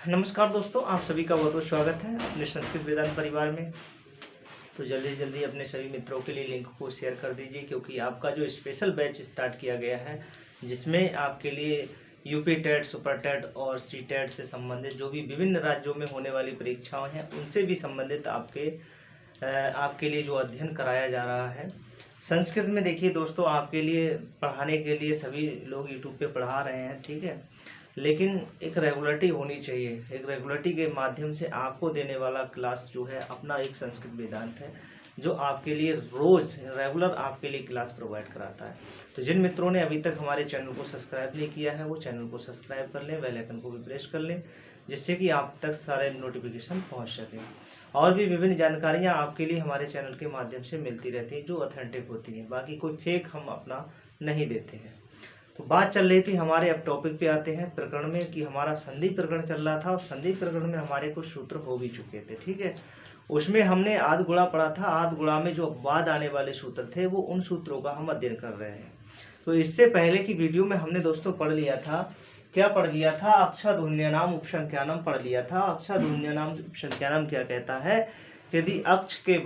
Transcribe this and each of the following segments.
नमस्कार दोस्तों, आप सभी का बहुत बहुत स्वागत है अपने संस्कृत वेदांत परिवार में। तो जल्दी से जल्दी अपने सभी मित्रों के लिए लिंक को शेयर कर दीजिए, क्योंकि आपका जो स्पेशल बैच स्टार्ट किया गया है, जिसमें आपके लिए यूपी टेट, सुपर टेट और सी टेट से संबंधित जो भी विभिन्न राज्यों में होने वाली परीक्षाएं हैं, उनसे भी संबंधित आपके लिए जो अध्ययन कराया जा रहा है संस्कृत में। देखिए दोस्तों, आपके लिए पढ़ाने के लिए सभी लोग यूट्यूब पे पढ़ा रहे हैं, ठीक है, लेकिन एक रेगुलरिटी होनी चाहिए। एक रेगुलरिटी के माध्यम से आपको देने वाला क्लास जो है अपना एक संस्कृत वेदांत है, जो आपके लिए रोज़ रेगुलर आपके लिए क्लास प्रोवाइड कराता है। तो जिन मित्रों ने अभी तक हमारे चैनल को सब्सक्राइब नहीं किया है, वो चैनल को सब्सक्राइब कर लें, बेल आइकन को भी प्रेस कर लें, जिससे कि आप तक सारे नोटिफिकेशन पहुंच सकें। और भी विभिन्न जानकारियां आपके लिए हमारे चैनल के माध्यम से मिलती रहती हैं, जो ऑथेंटिक होती हैं। बाकी कोई फेक हम अपना नहीं देते हैं। तो बात चल रही थी हमारे, अब टॉपिक पे आते हैं प्रकरण में, कि हमारा संधि प्रकरण चल रहा था और संधि प्रकरण में हमारे कुछ सूत्र हो भी चुके थे, ठीक है। उसमें हमने आद गुणा पढ़ा था। आद गुणा में जो अपवाद आने वाले सूत्र थे, वो उन सूत्रों का हम अध्ययन कर रहे हैं। तो इससे पहले की वीडियो में हमने दोस्तों पढ़ लिया था, क्या पढ़ लिया था, अक्षाधुन्यनाम उपसंख्यानम पढ़ लिया था। अक्षाधुन्यनाम उपसंख्यानम क्या कहता है, यदि अक्ष के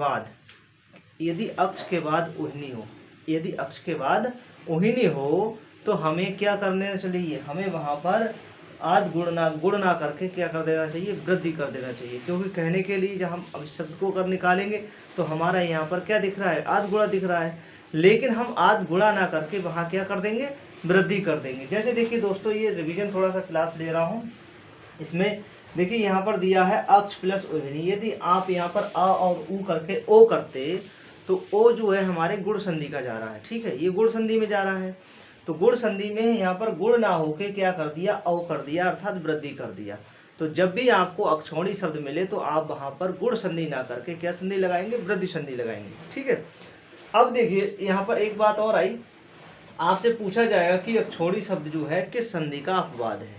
बाद उहिनी हो, यदि अक्ष के बाद उहिनी हो, तो हमें क्या करना चाहिए, हमें वहां पर आद गुण ना करके क्या कर देना चाहिए, वृद्धि कर देना चाहिए। क्योंकि कहने के लिए जब हम अब शब्द को कर निकालेंगे तो हमारा यहाँ पर क्या दिख रहा है, आद गुणा दिख रहा है, लेकिन हम आद गुणा ना करके वहां क्या कर देंगे, वृद्धि कर देंगे। जैसे देखिए दोस्तों, ये रिवीजन थोड़ा सा क्लास ले रहा हूँ। इसमें देखिए यहाँ पर दिया है अक्ष प्लस उहिनी। यदि आप यहाँ पर अ और उ करके ओ करते, तो ओ जो है हमारे गुण संधि का जा रहा है, ठीक है, ये गुण संधि में जा रहा है। तो गुण संधि में यहाँ पर गुण ना होके क्या कर दिया, औ कर दिया, अर्थात वृद्धि कर दिया। तो जब भी आपको अक्षौणी शब्द मिले, तो आप वहां पर गुण संधि ना करके क्या संधि लगाएंगे, वृद्धि संधि लगाएंगे, ठीक है। अब देखिए यहाँ पर एक बात और आई, आपसे पूछा जाएगा कि अक्षौणी शब्द जो है किस संधि का अपवाद है।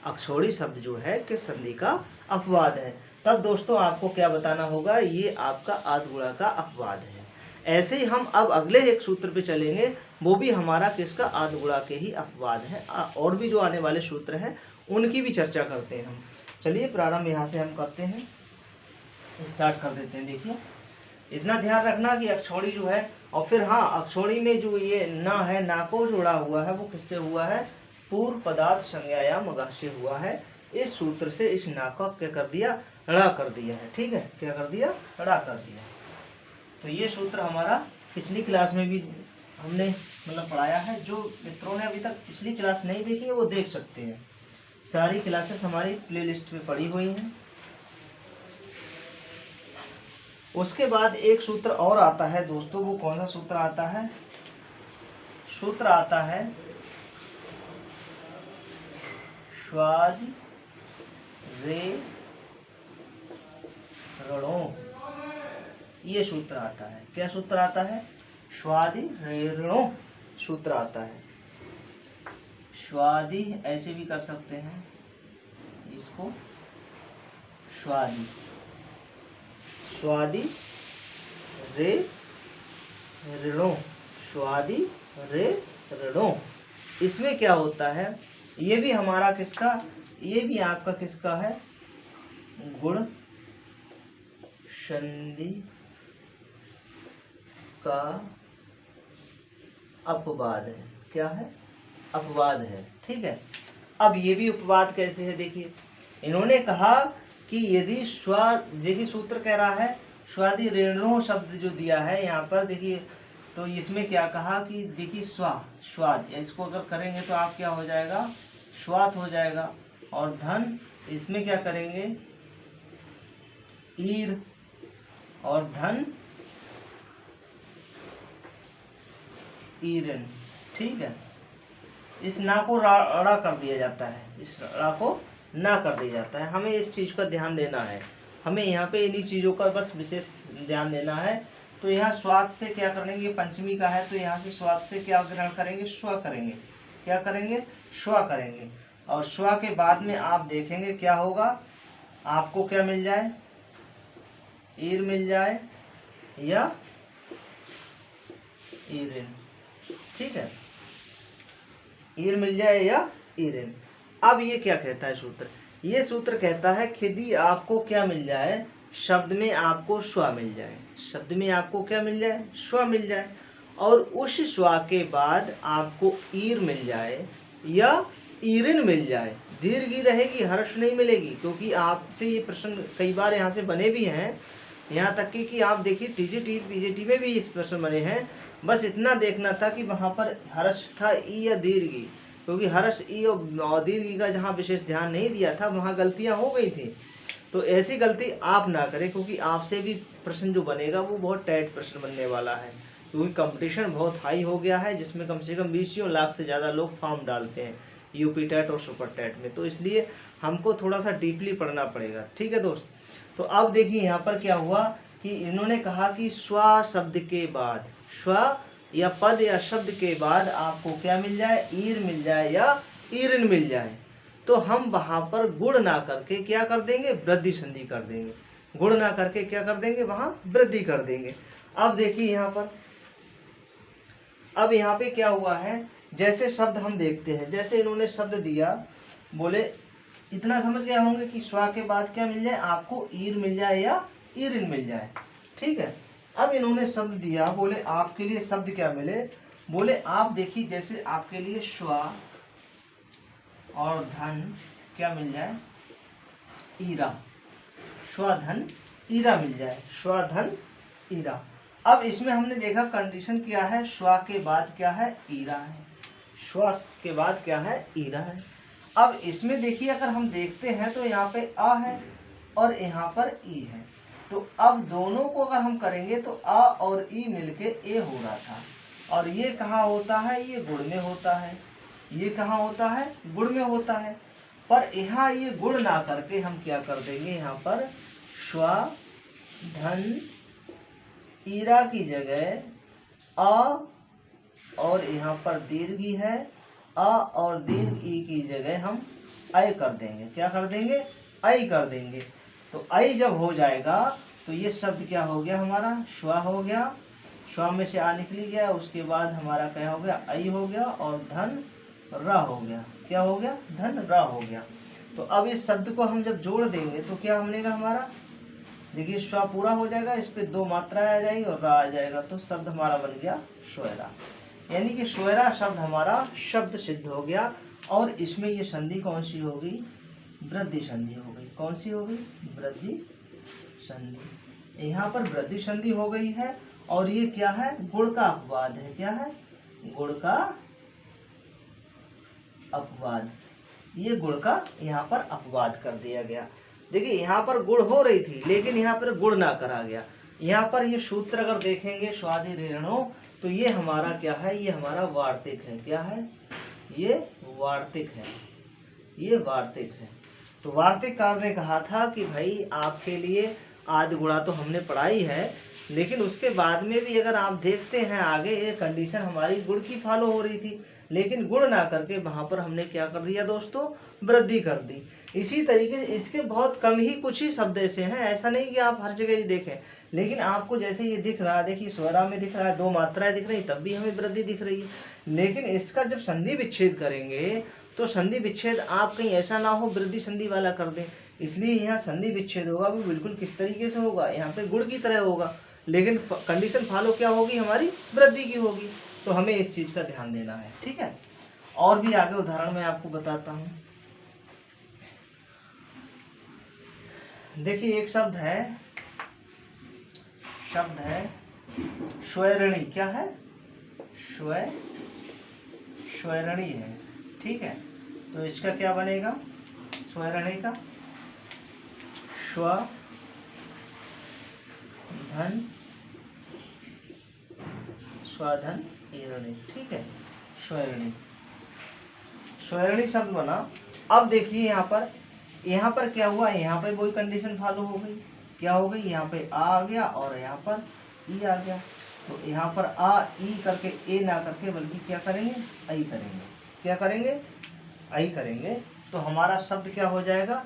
अक्षौणी शब्द जो है किस संधि का अपवाद है, तब दोस्तों आपको क्या बताना होगा, ये आपका आद गुणा का अपवाद है। ऐसे ही हम अब अगले एक सूत्र पे चलेंगे, वो भी हमारा किसका, आद गुणा के ही अपवाद है। और भी जो आने वाले सूत्र हैं उनकी भी चर्चा करते हैं हम। चलिए प्रारंभ यहाँ से हम करते हैं, स्टार्ट कर देते हैं। देखिए, इतना ध्यान रखना कि अक्षौणी जो है, और फिर हाँ, अक्षौणी में जो ये ना है, ना को जोड़ा हुआ है, वो किससे हुआ है, पूर्व पदार्थ संज्ञायाम अगः से हुआ है। इस सूत्र से इस ना का क्या कर दिया, ड़ा कर दिया है, ठीक है, क्या कर दिया, ड़ा कर दिया। तो ये सूत्र हमारा पिछली क्लास में भी हमने पढ़ाया है। जो मित्रों ने अभी तक पिछली क्लास नहीं देखी है, वो देख सकते हैं। सारी क्लासेस हमारी प्लेलिस्ट में पड़ी हुई हैं। उसके बाद एक सूत्र और आता है दोस्तों, वो कौन सा सूत्र आता है, सूत्र आता है श्वाद रे ऋणों। ये सूत्र आता है, क्या सूत्र आता है, श्वादि ऋणों सूत्र आता है। श्वादि ऐसे भी कर सकते हैं इसको, श्वादि, स्वादि रे ऋणों, स्वादि रे ऋणों। इसमें क्या होता है, ये भी हमारा किसका, ये भी आपका किसका है, गुण संधि का अपवाद है। क्या है, अपवाद है, ठीक है। अब ये भी अपवाद कैसे है, देखिए इन्होंने कहा कि यदि देखिए सूत्र कह रहा है स्वादि ऋणों शब्द जो दिया है यहाँ पर, देखिए तो इसमें क्या कहा कि देखिए स्वाद, इसको अगर करेंगे तो आप क्या हो जाएगा, स्वात हो जाएगा। और धन, इसमें क्या करेंगे, ईर, और धन ईरन, ठीक है। इस ना को ड़ा कर दिया जाता है, इस ड़ा को ना कर दिया जाता है। हमें इस चीज का ध्यान देना है, हमें यहाँ पे इन्हीं चीजों का बस विशेष ध्यान देना है। तो यहाँ स्वाद से क्या करेंगे, पंचमी का है, तो यहाँ से स्वाद से क्या ग्रहण करेंगे, स्व करेंगे, क्या करेंगे, स्व करेंगे। और स्व के बाद में आप देखेंगे क्या होगा, आपको क्या मिल जाए, ईर मिल जाए या ईरिन, ठीक है, ईर मिल जाए या ईरिन। अब ये क्या कहता है सूत्र, ये सूत्र कहता है कि यदि आपको क्या मिल जाए, शब्द में आपको स्व मिल जाए, शब्द में आपको क्या मिल जाए, स्व मिल जाए, और उस स्व के बाद आपको ईर मिल जाए या ईरिन मिल जाए, दीर्घ रहेगी, हर्ष नहीं मिलेगी। क्योंकि आपसे ये प्रश्न कई बार यहाँ से बने भी हैं, यहाँ तक कि आप देखिए टीजीटी पीजीटी में भी इस प्रश्न बने हैं। बस इतना देखना था कि वहाँ पर हर्ष था ई या दीर्घी, क्योंकि हर्ष ई और दीर्घी का जहाँ विशेष ध्यान नहीं दिया था वहाँ गलतियाँ हो गई थी। तो ऐसी गलती आप ना करें, क्योंकि आपसे भी प्रश्न जो बनेगा वो बहुत टाइट प्रश्न बनने वाला है, क्योंकि कंपटीशन बहुत हाई हो गया है, जिसमें कम से कम 20 लाख से ज़्यादा लोग फॉर्म डालते हैं यूपी टेट और सुपर टेट में। तो इसलिए हमको थोड़ा सा डीपली पढ़ना पड़ेगा। ठीक है दोस्त, तो अब देखिए यहाँ पर क्या हुआ कि इन्होंने कहा कि स्व शब्द के बाद, स्व या पद या शब्द के बाद आपको क्या मिल जाए, ईर मिल जाए या ईरिन मिल जाए। तो हम वहां पर गुण ना करके क्या कर देंगे, वृद्धि संधि कर देंगे। गुण ना करके क्या कर देंगे, वहां वृद्धि कर देंगे। अब देखिए यहाँ पर, अब यहाँ पे क्या हुआ है, जैसे शब्द हम देखते हैं, जैसे इन्होंने शब्द दिया, बोले इतना समझ गए होंगे कि स्व के बाद क्या मिल जाए, आपको ईर मिल जाए या ईरिन मिल जाए। ठीक है, अब इन्होंने शब्द दिया, बोले आपके लिए शब्द क्या मिले, बोले आप देखिए जैसे आपके लिए स्व और धन क्या मिल जाए, ईरा, स्वधन ईरा मिल जाए, स्वधन ईरा। अब इसमें हमने देखा कंडीशन क्या है, स्व के बाद क्या है, ईरा है, स्व के बाद क्या है, ईरा है। अब इसमें देखिए अगर हम देखते हैं तो यहाँ पे अ है और यहाँ पर ई है, तो अब दोनों को अगर हम करेंगे तो अ और ई मिलके ए हो रहा था, और ये कहाँ होता है, ये गुण में होता है, ये कहाँ होता है, गुण में होता है। पर यहाँ ये गुण ना करके हम क्या कर देंगे, यहाँ पर स्व धन ईरा की जगह अ, और यहाँ पर दीर्घी है, अ और दीर्घ ई की जगह हम ऐ कर देंगे। क्या कर देंगे, ऐ कर देंगे। तो ऐ जब हो जाएगा तो ये शब्द क्या हो गया, हमारा स्व हो गया, स्व में से आ निकली गया, उसके बाद हमारा क्या हो गया, ऐ हो गया, और धन र हो गया। क्या हो गया, धन र हो गया। तो अब इस शब्द को हम जब जोड़ देंगे तो क्या बनेगा हमारा, देखिए स्व पूरा हो जाएगा, इस पे दो मात्राएं आ जाएगी और रा आ जाएगा, तो शब्द हमारा बन गया स्वैरा। यानी कि स्वैरा शब्द हमारा शब्द सिद्ध हो गया। और इसमें ये संधि कौन सी हो गई, वृद्धि संधि हो गई। कौन सी हो गई, वृद्धि संधि। यहाँ पर वृद्धि संधि हो गई है, और ये क्या है, गुण का अपवाद है। क्या है, गुण का अपवाद। ये गुण का यहाँ पर अपवाद कर दिया गया। देखिए यहाँ पर गुण हो रही थी, लेकिन यहाँ पर गुण ना करा गया। यहाँ पर ये सूत्र अगर देखेंगे स्वादि ऋणों, तो ये हमारा क्या है, ये हमारा वार्तिक है। क्या है, ये वार्तिक है, ये वार्तिक है। तो वार्तिककार ने कहा था कि भाई आपके लिए आदि गुणा तो हमने पढ़ाई है, लेकिन उसके बाद में भी अगर आप देखते हैं आगे, ये कंडीशन हमारी गुण की फॉलो हो रही थी, लेकिन गुण ना करके वहां पर हमने क्या कर दिया दोस्तों, वृद्धि कर दी। इसी तरीके से इसके बहुत कम ही कुछ ही शब्द ऐसे हैं, ऐसा नहीं कि आप हर जगह ही देखें, लेकिन आपको जैसे ये दिख रहा है, देखिए स्वरा में दिख रहा है, दो मात्राएं दिख रही, तब भी हमें वृद्धि दिख रही है। लेकिन इसका जब संधि विच्छेद करेंगे तो संधि विच्छेद आप कहीं ऐसा ना हो वृद्धि संधि वाला कर दें, इसलिए यहाँ संधि विच्छेद होगा वो बिल्कुल किस तरीके से होगा, यहाँ पे गुण की तरह होगा, लेकिन कंडीशन फॉलो क्या होगी, हमारी वृद्धि की होगी। तो हमें इस चीज का ध्यान देना है। ठीक है, और भी आगे उदाहरण मैं आपको बताता हूं। देखिए एक शब्द है स्वैरणी। क्या है, स्वैरणी है। ठीक है, तो इसका क्या बनेगा, स्वैरणी का स्व धन स्वधन ईरणी। ठीक है, स्वैरणी, स्वैरणी शब्द बना। अब देखिए यहाँ पर क्या हुआ, यहाँ पे वही कंडीशन फॉलो हो गई। क्या हो गई, यहाँ पे आ गया और यहाँ पर ई आ गया। तो यहाँ पर आ ई करके ए ना करके बल्कि क्या करेंगे, आई करेंगे। क्या करेंगे, आई करेंगे। तो हमारा शब्द क्या हो जाएगा,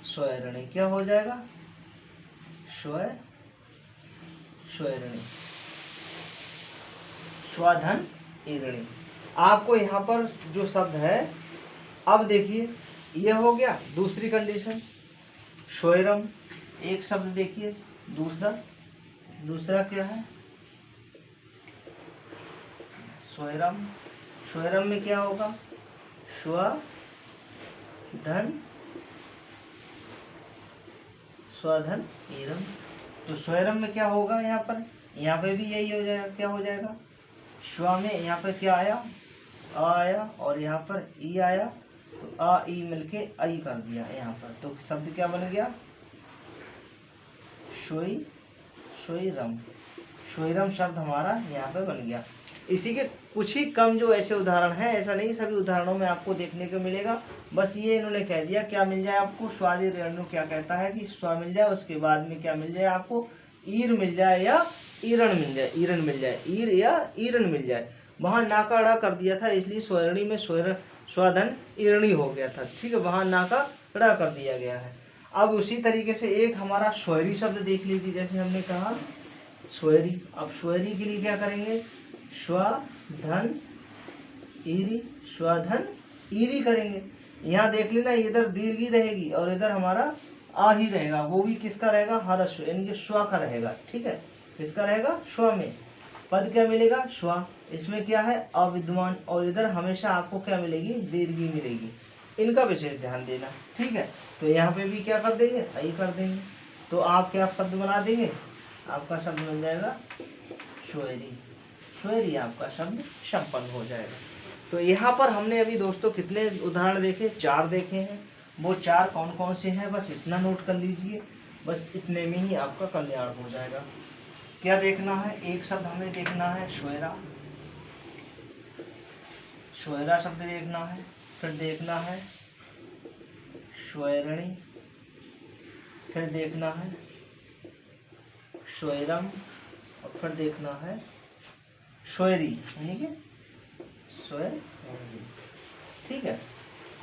स्वैरणी। क्या हो जाएगा, स्वैरणी, स्वधन ईरणी। आपको यहाँ पर जो शब्द है, अब देखिए ये हो गया दूसरी कंडीशन। स्वयरम एक शब्द देखिए, दूसरा क्या है स्वयरम। स्वयरम में क्या होगा स्वधन ईरम। तो स्वयरम में क्या होगा यहाँ पे भी यही हो जाएगा। क्या हो जाएगा स्व में यहाँ पर क्या आया अ आया और यहाँ पर ई आया, तो आ ई मिलके आई कर दिया यहाँ पर, तो शब्द क्या बन गया स्वयरम। स्वयरम शब्द हमारा यहाँ पे बन गया। इसी के कुछ ही कम जो ऐसे उदाहरण हैं, ऐसा नहीं सभी उदाहरणों में आपको देखने को मिलेगा। बस ये इन्होंने कह दिया क्या मिल जाए आपको, स्वादि रेणु क्या कहता है कि स्व मिल जाए, उसके बाद में क्या मिल जाए आपको ईर मिल जाए या ईरण मिल जाए, ईर या ईरण मिल जाए। वहां ना का अड़ा कर दिया था, इसलिए स्वरणी में स्वधन ईरणी हो गया था। ठीक है, वहां ना का अड़ा कर दिया गया है। अब उसी तरीके से एक हमारा स्वैरी शब्द देख लीजिए, जैसे हमने कहा स्वैरी। अब स्वैरी के लिए क्या करेंगे स्वधन ईरी करेंगे। यहाँ देख लेना इधर दीर्घी रहेगी और इधर हमारा आ ही रहेगा, वो भी किसका रहेगा हर्ष यानी कि स्व का रहेगा। ठीक है, किसका रहेगा स्व में पद क्या मिलेगा स्व, इसमें क्या है अविद्यमान, और इधर हमेशा आपको क्या मिलेगी दीर्घी मिलेगी। इनका विशेष ध्यान देना। ठीक है, तो यहाँ पे भी क्या कर देंगे आई कर देंगे, तो आप क्या शब्द बना देंगे, आपका शब्द बन जाएगा स्वैरी आपका शब्द संपन्न हो जाएगा। तो यहाँ पर हमने अभी दोस्तों कितने उदाहरण देखे 4 देखे हैं। वो 4 कौन कौन से हैं बस इतना नोट कर लीजिए, बस इतने में ही आपका कल्याण हो जाएगा। क्या देखना है, एक शब्द हमें देखना है स्वैरा शब्द देखना है, फिर देखना है स्वैरणी, फिर देखना है स्वैरम और फिर देखना है स्वैरी यानी कि स्वैरी। ठीक है,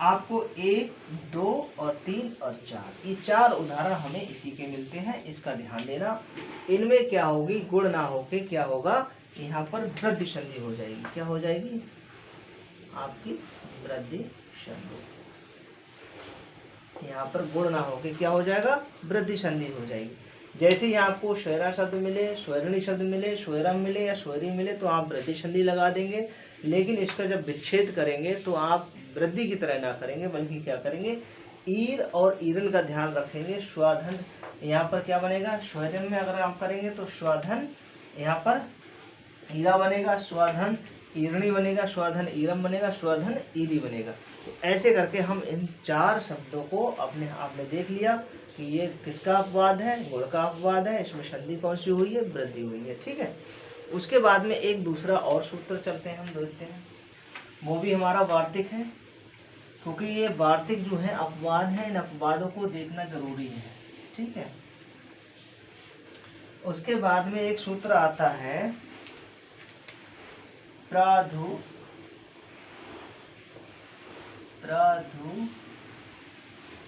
आपको 1, 2 और 3 और 4 ये 4 उदाहरण हमें इसी के मिलते हैं, इसका ध्यान देना। इनमें क्या होगी गुण ना होके क्या होगा यहाँ पर वृद्धि संधि हो जाएगी। क्या हो जाएगी आपकी वृद्धि संधि, यहाँ पर गुण ना होके क्या हो जाएगा वृद्धि संधि हो जाएगी। जैसे ही आपको स्वैरा शब्द मिले, स्वैरणी शब्द मिले, स्वैरम मिले या स्वैरी मिले तो आप वृद्धि संधि लगा देंगे, लेकिन इसका जब विच्छेद करेंगे तो आप वृद्धि की तरह ना करेंगे, बल्कि क्या करेंगे ईर और ईरन का ध्यान रखेंगे। स्वाधन यहाँ पर क्या बनेगा स्वैरम में अगर आप करेंगे तो स्वाधन यहाँ पर ईरा बनेगा, स्वाधन ईरणी बनेगा, स्वाधन ईरम बनेगा, स्वाधन ईरी बनेगा। तो ऐसे करके हम इन 4 शब्दों को आपने देख लिया कि ये किसका अपवाद है गुण का अपवाद है, इसमें संधि कौन सी हुई है वृद्धि हुई है। ठीक है, उसके बाद में एक दूसरा और सूत्र चलते हैं, हम देखते हैं, वो भी हमारा वार्तिक है, क्योंकि ये वार्तिक जो है अपवाद है, इन अपवादों को देखना जरूरी है। ठीक है, उसके बाद में एक सूत्र आता है प्राधु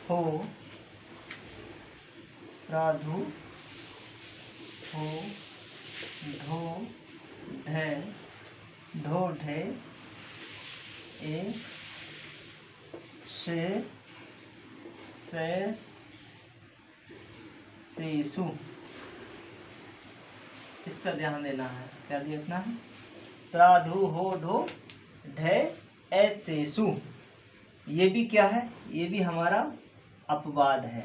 हो ढो ढे ए सेसु। इसका ध्यान देना है, क्या देखना है प्राधु हो ढो ढे ऐसेसु। ये भी क्या है, ये भी हमारा अपवाद है।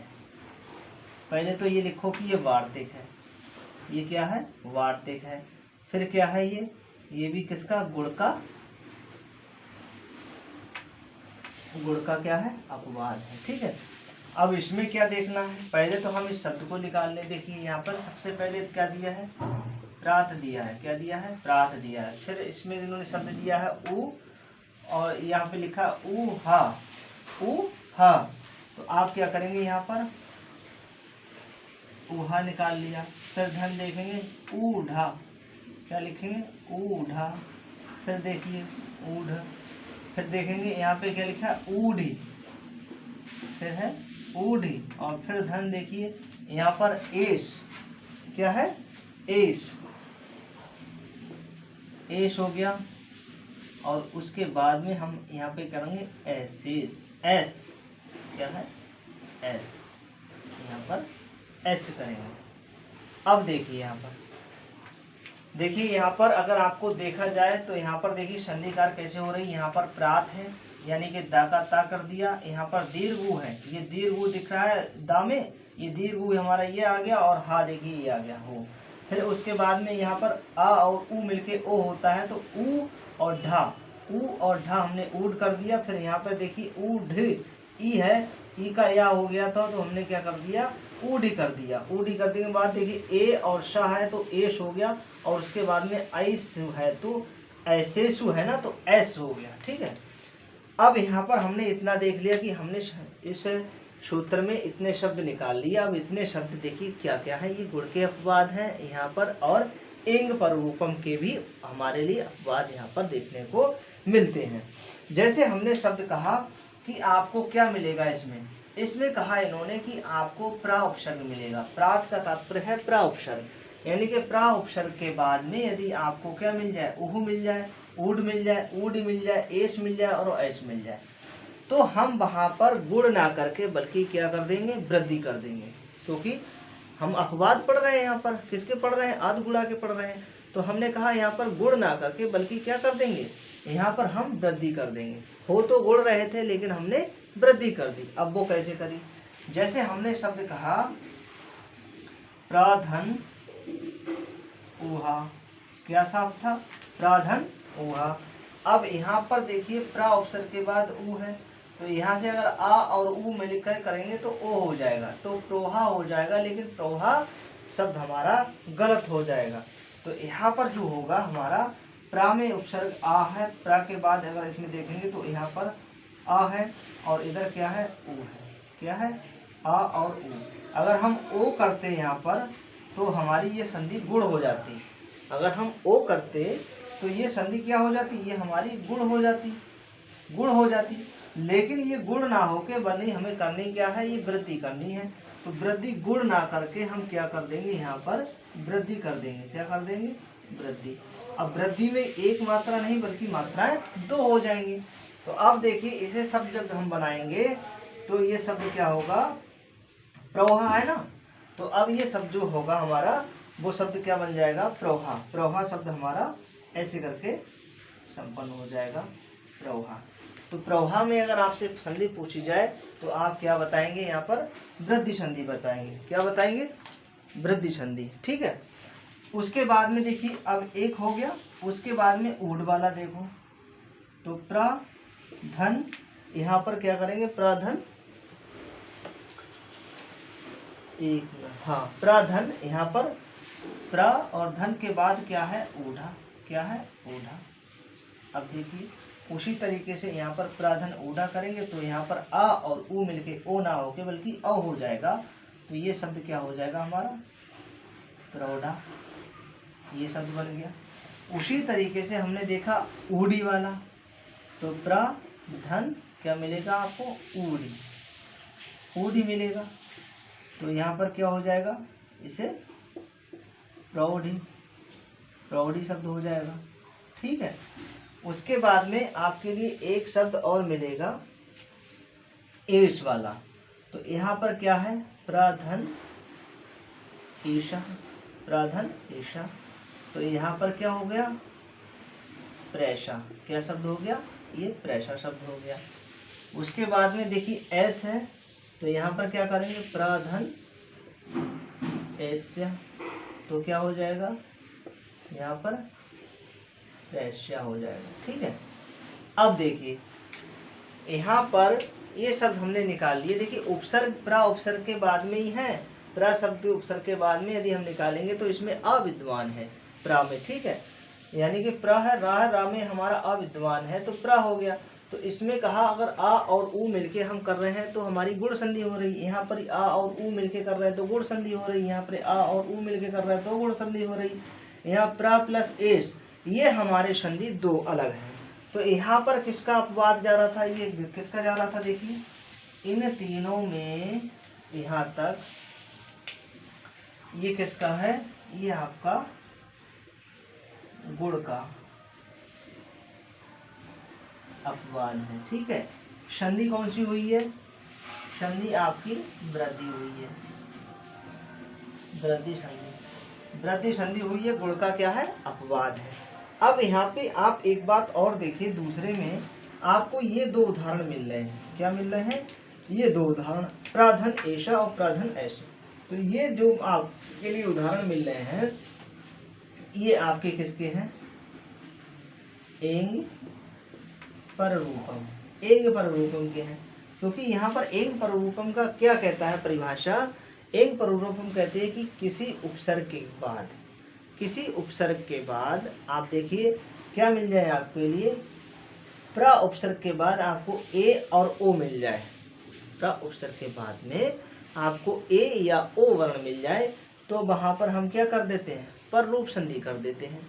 पहले तो ये लिखो कि ये वार्तिक है, ये क्या है वार्तिक है। फिर क्या है ये भी किसका गुण का क्या है अपवाद है। ठीक है, अब इसमें क्या देखना है, पहले तो हम इस शब्द को निकाल लें। देखिए यहाँ पर सबसे पहले क्या दिया है प्रात दिया है, क्या दिया है प्रात दिया है। फिर इसमें इन्होंने शब्द दिया है उ, और यहाँ पे लिखा उ हा। तो आप क्या करेंगे यहाँ पर उहा निकाल लिया। फिर धन देखेंगे ऊढ़ा, क्या लिखेंगे ऊढ़ा। फिर देखिए ऊढ़, फिर देखेंगे यहाँ पे क्या लिखा ऊढ़ी, फिर है ऊढ़ी, और फिर धन देखिए यहाँ पर एस, क्या है एस हो गया। और उसके बाद में हम यहाँ पे करेंगे एस क्या है, एस, यहाँ पर एस करेंगे। अब देखिए यहाँ पर, देखिए यहाँ पर अगर आपको देखा जाए तो यहाँ पर देखिए संधिकार कैसे हो रही है। यहाँ पर प्रात है यानी कि दा का ता कर दिया, यहाँ पर दीर्घ ऊ है, ये दीर्घ ऊ दिख रहा है दा में, ये दीर्घ ऊ हमारा ये आ गया, और हा देखिए ये आ गया हो। फिर उसके बाद में यहाँ पर आ और ऊ मिलके ओ होता है, तो ऊ और ढा, ऊ और ढा हमने ऊड कर दिया। फिर यहाँ पर देखिए ऊढ़ ई है, ई का या हो गया था तो हमने क्या कर दिया, ऊढ़ी कर दिया। ऊढ़ी कर देने के बाद देखिए ए और शाह है तो एश हो गया, और उसके बाद में ऐस है तो ऐसेसु है ना, तो एस हो गया। ठीक है, अब यहाँ पर हमने इतना देख लिया कि हमने इस सूत्र में इतने शब्द निकाल लिए। अब इतने शब्द देखिए क्या क्या है, ये गुण के अपवाद हैं यहाँ पर, और इंग पर रूपम के भी हमारे लिए अपवाद यहाँ पर देखने को मिलते हैं। जैसे हमने शब्द कहा कि आपको क्या मिलेगा इसमें, इसमें कहा इन्होंने कि आपको प्रा उपसर्ग मिलेगा। प्रात का तात्पर्य है प्रा उपसर्ग, यानी कि प्रा उपसर्ग के बाद में यदि आपको क्या मिल जाए, उहु मिल जाए, ऊड मिल जाए, ऊड मिल जाए, एस मिल जाए और ऐस मिल जाए, तो हम वहां पर गुण ना करके बल्कि क्या कर देंगे, वृद्धि कर देंगे। क्योंकि हम अपवाद पढ़ रहे हैं, यहाँ पर किसके पढ़ रहे हैं, आद गुणा के पढ़ रहे हैं, तो हमने कहा यहाँ पर गुण ना करके बल्कि क्या कर देंगे, यहाँ पर हम वृद्धि कर देंगे। हो तो गुण रहे थे लेकिन हमने वृद्धि कर दी। अब वो कैसे करी, जैसे हमने शब्द कहा प्राधन ऊहा, क्या शब्द था, प्राधन ऊहा। अब यहाँ पर देखिए प्रा उपसर्ग के बाद ऊ है, तो यहाँ से अगर आ और ऊ मिलकर करेंगे तो ओ हो जाएगा, तो प्रोहा हो जाएगा, लेकिन प्रोहा शब्द हमारा गलत हो जाएगा। तो यहाँ पर जो होगा हमारा प्रा में उपसर्ग आ है, प्रा के बाद अगर इसमें देखेंगे तो यहाँ पर आ है और इधर क्या है, ऊ है, क्या है, आ और ऊ। अगर हम ओ करते यहाँ पर तो हमारी ये संधि गुण हो जाती, अगर हम ओ करते तो ये संधि क्या हो जाती, ये हमारी गुण हो जाती, गुण हो जाती। लेकिन ये गुण ना होके बनी हमें करनी क्या है, ये वृद्धि करनी है। तो वृद्धि गुण ना करके हम क्या कर देंगे, यहाँ पर वृद्धि कर देंगे, क्या कर देंगे, वृद्धि। अब वृद्धि में एक मात्रा नहीं बल्कि मात्राएं दो हो जाएंगी। तो अब देखिए इसे शब्द जब हम बनाएंगे तो ये शब्द क्या होगा, प्रवाह है ना, तो अब ये शब्द जो होगा हमारा वो शब्द क्या बन जाएगा, प्रवाह। प्रवाह शब्द हमारा ऐसे करके संपन्न हो जाएगा, प्रवाह। तो प्रवाह में अगर आपसे संधि पूछी जाए तो आप क्या बताएंगे, यहाँ पर वृद्धि संधि बताएंगे, क्या बताएंगे, वृद्धि संधि। ठीक है, उसके बाद में देखिए अब एक हो गया, उसके बाद में ऊढ़ वाला देखो, तो प्राधन, यहाँ पर क्या करेंगे, प्राधन, एक, हाँ प्राधन, यहाँ पर प्रा और धन के बाद क्या है, ऊढ़ा, क्या है, ऊढ़ा। अब देखिए उसी तरीके से यहाँ पर प्राधन ऊढ़ा करेंगे तो यहाँ पर आ और ऊ मिलके ओ ना होके बल्कि अ हो जाएगा, तो ये शब्द क्या हो जाएगा हमारा, प्रौढ़ा, ये शब्द बन गया। उसी तरीके से हमने देखा ऊढ़ी वाला, तो प्राधन क्या मिलेगा आपको, ऊढ़ी, ऊढ़ी मिलेगा, तो यहाँ पर क्या हो जाएगा, इसे प्रौढ़ी, प्रौढ़ी शब्द हो जाएगा। ठीक है, उसके बाद में आपके लिए एक शब्द और मिलेगा एश वाला, तो यहाँ पर क्या है, प्राधन ईशा, प्राधन ईशा, तो यहाँ पर क्या हो गया, प्रेषा, क्या शब्द हो गया, ये प्रेषा शब्द हो गया। उसके बाद में देखिए एस है, तो यहाँ पर क्या करेंगे, प्राधन एस्या, तो क्या हो जाएगा, यहाँ पर प्रेष्या हो जाएगा। ठीक है, अब देखिए यहाँ पर ये शब्द हमने निकाल लिए। देखिए उपसर्ग प्रा उपसर्ग के बाद में ही है, प्रा शब्द उपसर्ग के बाद में यदि हम निकालेंगे तो इसमें अविद्वान है प्रा में। ठीक है, यानी कि प्रा है, रा में हमारा अविद्वान है तो प्रा हो गया। तो इसमें कहा अगर आ और ऊ मिलके हम कर रहे हैं तो हमारी गुण संधि हो रही है। यहाँ पर आ और ऊ मिलके कर रहे हैं तो गुण संधि हो रही है, यहाँ पर आ और ऊ मिलके कर रहे हैं तो गुण संधि हो रही। यहाँ प्रा प्लस एस, ये हमारे संधि दो अलग हैं। तो यहाँ पर किसका अपवाद जा रहा था, ये किसका जा रहा था, देखिए इन तीनों में यहाँ तक ये किसका है, ये आपका गुण का अपवाद है। ठीक है, संधि कौन सी हुई है, संधि आपकी वृद्धि हुई है, वृद्धि संधि, वृद्धि संधि हुई है, गुण का क्या है, अपवाद है। अब यहाँ पे आप एक बात और देखिए, दूसरे में आपको ये दो उदाहरण मिल रहे हैं। क्या मिल रहे हैं? ये दो उदाहरण, प्राधन ऐसा और प्राधन ऐसा। तो ये जो आपके लिए उदाहरण मिल रहे हैं, ये आपके किसके हैं? एंग पररूपम, एंग पररूपम के हैं। क्योंकि यहाँ पर एंग पररूपम का क्या कहता है परिभाषा? एंग पररूपम कहते हैं कि किसी उपसर्ग के बाद, किसी उपसर्ग के बाद आप देखिए क्या मिल जाए आपके लिए, प्र उपसर्ग के बाद आपको ए और ओ मिल जाए, प्र उपसर्ग के बाद में आपको ए या ओ वर्ण मिल जाए, तो वहां पर हम क्या कर देते हैं? पररूप संधि कर देते हैं।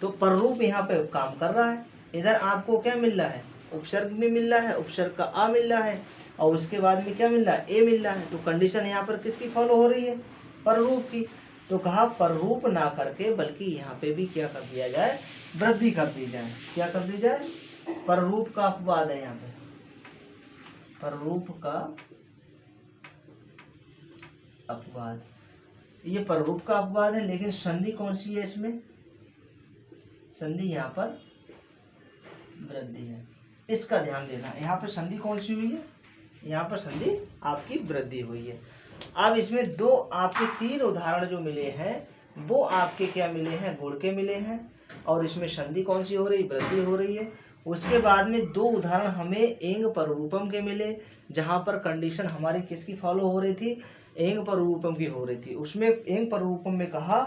तो पररूप यहाँ पे काम कर रहा है। इधर आपको क्या मिल रहा है? उपसर्ग में मिल रहा है, उपसर्ग का आ मिल रहा है, और उसके बाद में क्या मिल रहा है? ए मिल रहा है। तो कंडीशन यहाँ पर किसकी फॉलो हो रही है? पररूप की। तो कहा पररूप ना करके बल्कि यहाँ पे भी क्या कर दिया जाए? वृद्धि कर दी जाए। क्या कर दी जाए? पररूप का अपवाद है यहाँ पे, पररूप का अपवाद, ये पररूप का अपवाद है। लेकिन संधि कौन सी है इसमें? संधि यहाँ पर वृद्धि है, इसका ध्यान देना। यहाँ पर संधि कौन सी हुई है? यहाँ पर संधि आपकी वृद्धि हुई है। अब इसमें दो आपके तीन उदाहरण जो मिले हैं वो आपके क्या मिले हैं? गुण के मिले हैं। और इसमें संधि कौन सी हो रही? वृद्धि हो रही है। उसके बाद में दो उदाहरण हमें एंग पररूपम के मिले, जहाँ पर कंडीशन हमारी किसकी फॉलो हो रही थी? एंग पररूपम की हो रही थी। उसमें एंग पररूपम में कहा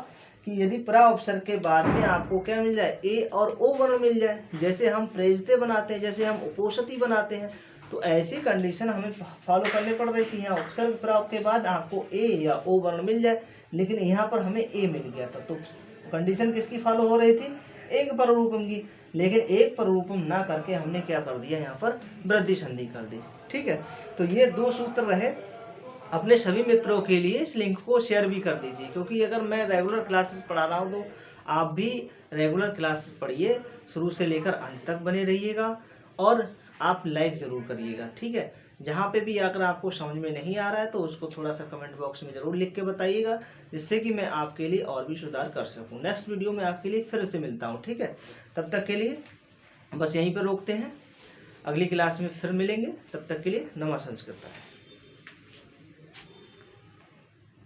कि यदि प्रा उपसर्ग के बाद में आपको क्या मिल जाए? ए और ओ वर्ण मिल जाए, जैसे हम प्रेजते बनाते हैं, जैसे हम उपोषति बनाते हैं, तो ऐसी कंडीशन हमें फॉलो करनी पड़ रही थी। यहाँ उपसर्ग प्राप्त के बाद आपको ए या ओ वर्ण मिल जाए, लेकिन यहाँ पर हमें ए मिल गया था। तो कंडीशन किसकी फॉलो हो रही थी? एक पररूपम की। लेकिन एक पररूपम ना करके हमने क्या कर दिया? यहाँ पर वृद्धि संधि कर दी। ठीक है, तो ये दो सूत्र रहे। अपने सभी मित्रों के लिए इस लिंक को शेयर भी कर दीजिए, क्योंकि अगर मैं रेगुलर क्लासेस पढ़ा रहा हूँ तो आप भी रेगुलर क्लासेस पढ़िए, शुरू से लेकर अंत तक बने रहिएगा, और आप लाइक ज़रूर करिएगा। ठीक है, जहाँ पे भी अगर आपको समझ में नहीं आ रहा है तो उसको थोड़ा सा कमेंट बॉक्स में ज़रूर लिख के बताइएगा, जिससे कि मैं आपके लिए और भी सुधार कर सकूँ। नेक्स्ट वीडियो में आपके लिए फिर से मिलता हूँ। ठीक है, तब तक के लिए बस यहीं पर रोकते हैं, अगली क्लास में फिर मिलेंगे। तब तक के लिए नमः संस्कृत।